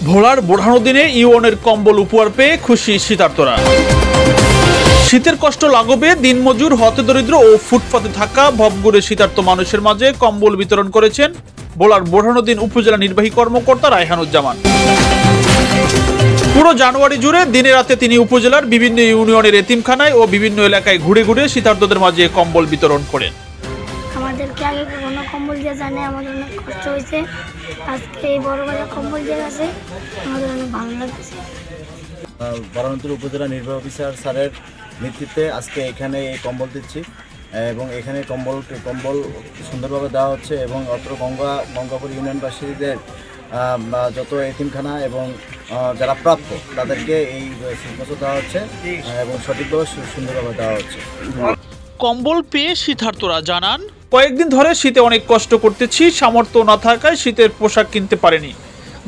ভোলার বোরহানুর দিনে ইউনের কম্বল উপহার পেয়ে খুশি শীতার্তরা। শীতের কষ্ট লাঘবে দিনমজুর, হতদরিদ্র ও ফুটপাতে থাকা ভবঘুরে শীতার্ত মানুষের মাঝে কম্বল বিতরণ করেছেন ভোলার বোরহানুদ্দিন উপজেলা নির্বাহী কর্মকর্তা রায়হানুজ্জামান। পুরো জানুয়ারি জুড়ে দিনে রাতে তিনি উপজেলার বিভিন্ন ইউনিয়নের এতিমখানায় ও বিভিন্ন এলাকায় ঘুরে ঘুরে শীতার্তদের মাঝে কম্বল বিতরণ করেন। আমাদেরকে আগে কোনো কম্বল দিয়ে জানে, আমাদের অনেক কষ্ট হয়েছে। আজকে এই বড় বড় কম্বল দিয়ে গেছে, আমাদের অনেক ভালো লাগছে। বোরহানুদ্দিন উপজেলা নির্বাহী অফিসার স্যারের নেতৃত্বে আজকে এখানে এই কম্বল দিচ্ছি এবং এখানে কম্বল সুন্দরভাবে দেওয়া হচ্ছে এবং অত্র গঙ্গাপুর ইউনিয়নবাসীদের যত এতিমখানা এবং যারা প্রাপ্য তাদেরকে এই শীতবস্ত্র দেওয়া হচ্ছে এবং সঠিকভাবে সুন্দরভাবে দেওয়া হচ্ছে। কম্বল পেয়ে শীতার্তরা জানান, কয়েকদিন ধরে শীতে অনেক কষ্ট করতেছি, সামর্থ্য না থাকায় শীতের পোশাক কিনতে পারিনি।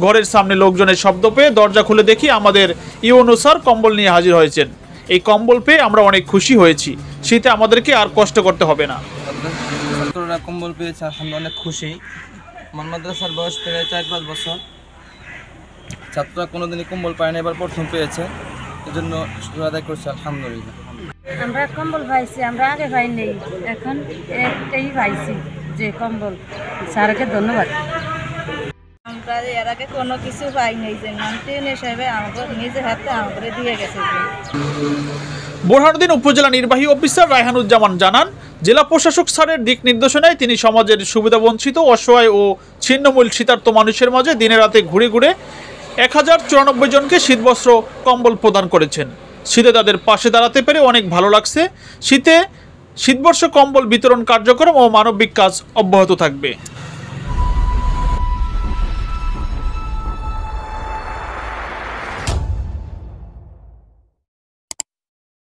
ঘরের সামনে লোকজনের শব্দ পেয়ে দরজা খুলে দেখি আমাদের ইউনো স্যার কম্বল নিয়ে হাজির হয়েছেন। এই কম্বল পেয়ে আমরা অনেক খুশি হয়েছি, শীতে আমাদেরকে আর কষ্ট করতে হবে না। ছাত্ররা কম্বল পেয়েছে, আমরা অনেক খুশি। আমার মাদ্রাসার বয়স প্রায় 4-5 বছর। ছাত্ররা কোনোদিনই কম্বল পায় না, এবার প্রথম পেয়েছে, এজন্য শুকর আদায় করছে আলহামদুলিল্লাহ। আমরা কম্বল পাইছি, আমরা আগে পাই নেই, এখন একটাই পাইছি যে কম্বল। স্যারকে ধন্যবাদ। আমরা এর আগে কোনো কিছু পাই নাই, যে মান্টেন হিসেবে আমাদের নিজের হাতে আমাদের দিয়ে গেছে। বোরহানুদ্দিন উপজেলা নির্বাহী অফিসার রায়হানুজ্জামান জানান, জেলা প্রশাসক স্যারের দিক নির্দেশনায় তিনি সমাজের সুবিধাবঞ্চিত, অসহায় ও ছিন্নমূল শীতার্ত মানুষের মাঝে দিনে রাতে ঘুরে ঘুরে 1094 জনকে শীতবস্ত্র কম্বল প্রদান করেছেন। শীতে তাদের পাশে দাঁড়াতে পেরে অনেক ভালো লাগছে। শীতে শীতবস্ত্র কম্বল বিতরণ কার্যক্রম ও মানবিক কাজ অব্যাহত থাকবে।